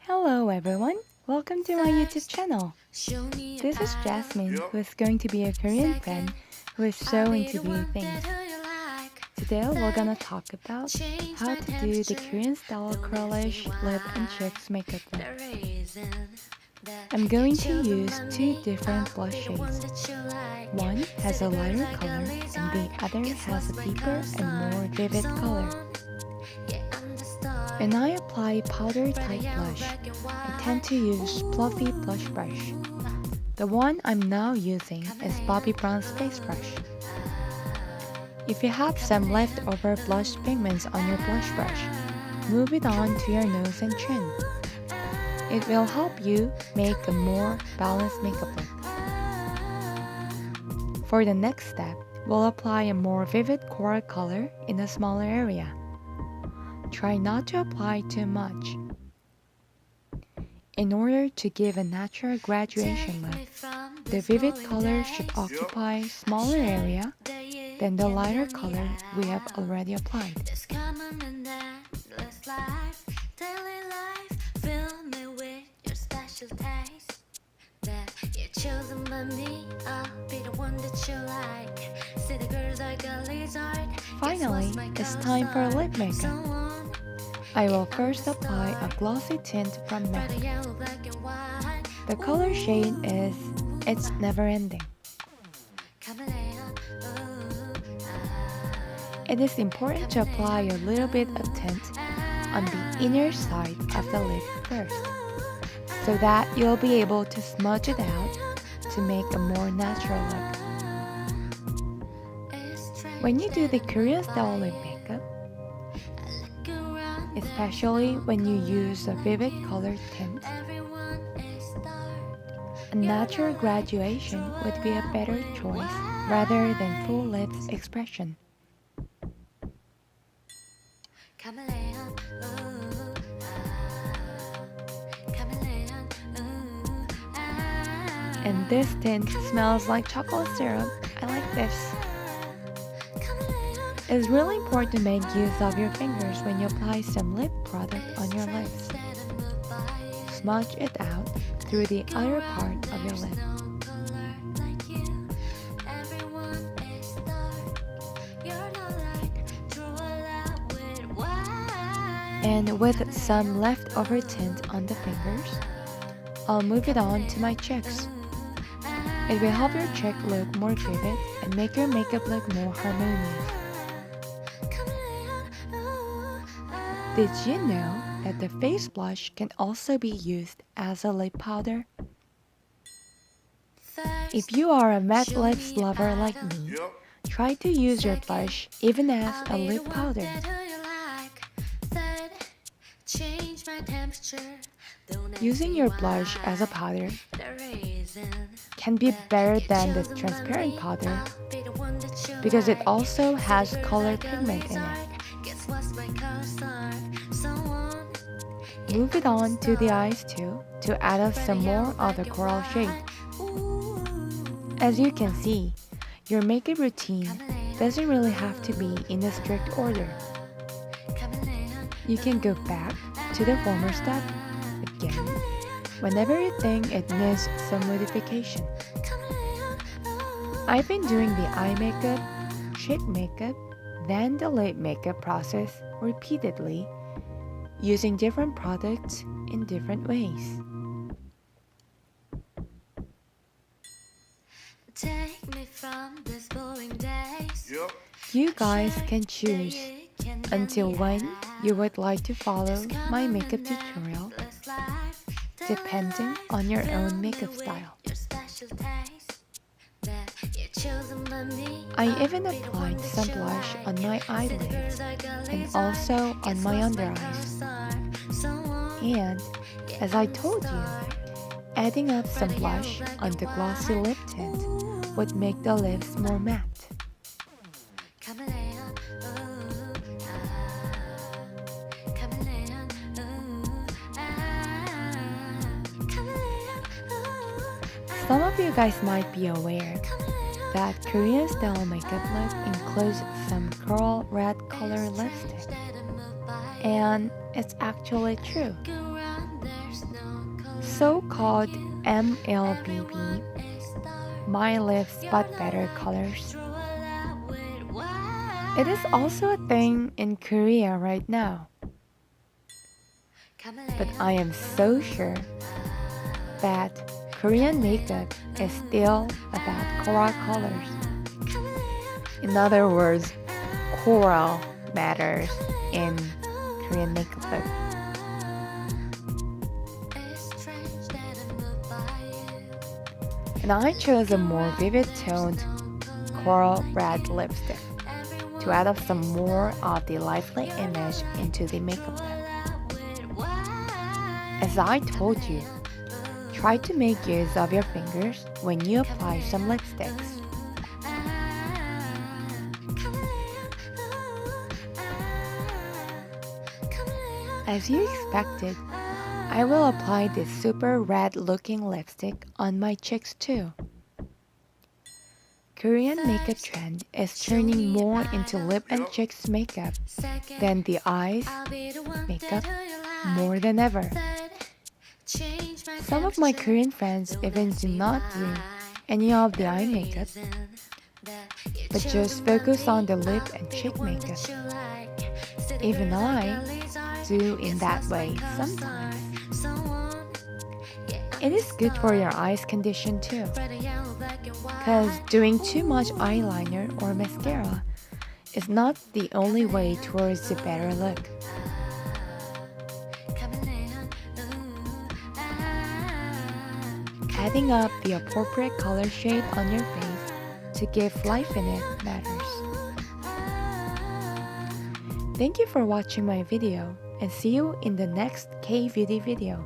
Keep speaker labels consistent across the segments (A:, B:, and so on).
A: Hello everyone, welcome to my YouTube channel. This is Jasmine, who is going to be a Korean friend who is so into beauty things. Today we're gonna talk about how to do the Korean style curlish lip and cheeks makeup look. I'm going to use two different blush shades. One has a lighter color and the other has a deeper and more vivid color. When I apply powder type blush, I tend to use fluffy blush brush. The one I'm now using is Bobbi Brown's face brush. If you have some leftover blush pigments on your blush brush, move it on to your nose and chin. It will help you make a more balanced makeup look. For the next step, we'll apply a more vivid coral color in a smaller area. Try not to apply too much. In order to give a natural graduation look, the vivid color should occupy a smaller area than the lighter color we have already applied. Finally, it's time for lip makeup. I will first apply a glossy tint from MAC. The color shade is It's Never Ending. It is important to apply a little bit of tint on the inner side of the lip first, so that you'll be able to smudge it out to make a more natural look. When you do the Korean style lip makeup, especially when you use a vivid colored tint, a natural graduation would be a better choice rather than full lips expression. And this tint smells like chocolate syrup. I like this. It's really important to make use of your fingers when you apply some lip product on your lips. Smudge it out through the other part of your lip. And with some leftover tint on the fingers, I'll move it on to my cheeks. It will help your cheek look more vivid and make your makeup look more harmonious. Did you know that the face blush can also be used as a lip powder? If you are a matte lips lover like me, try to use your blush even as a lip powder. Using your blush as a powder can be better than the transparent powder because it also has color pigment in it. Move it on to the eyes too to add up some more of the coral shade. As you can see, your makeup routine doesn't really have to be in a strict order. You can go back to the former step again whenever you think it needs some modification. I've been doing the eye makeup, cheek makeup, then the lip makeup process repeatedly, using different products in different ways. You guys can choose until when you would like to follow my makeup tutorial, depending on your own makeup style. I even applied some blush on my eyelids and also on my under eyes. And as I told you, adding up some blush on the glossy lip tint would make the lips more matte. Some of you guys might be aware that Korean style makeup look includes some coral red color lipstick. And it's actually true. so-called MLBB, My Lips But Better colors. It is also a thing in Korea right now. But I am so sure that Korean makeup is still about coral colors. In other words, coral matters in Korean makeup look. And I chose a more vivid toned coral red lipstick to add up some more of the lively image into the makeup look. As I told you, try to make use of your fingers when you apply some lipsticks. As you expected, I will apply this super red looking lipstick on my cheeks too. Korean makeup trend is turning more into lip and cheeks makeup than the eyes makeup more than ever. Some of my Korean friends even do not do any of the eye makeup, but just focus on the lip and cheek makeup. Even I do in that way sometimes. It is good for your eyes condition too, because doing too much eyeliner or mascara is not the only way towards a better look. Adding up the appropriate color shade on your face to give life in it matters. Thank you for watching my video and see you in the next K-beauty video.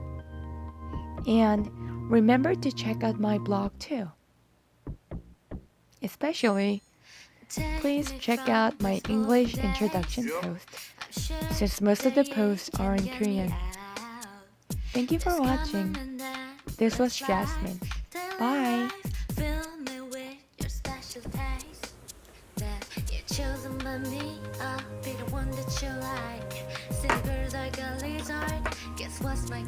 A: And remember to check out my blog too. Especially, please check out my English introduction post, since most of the posts are in Korean. Thank you for watching. This was Jasmine. Bye! Guess what's my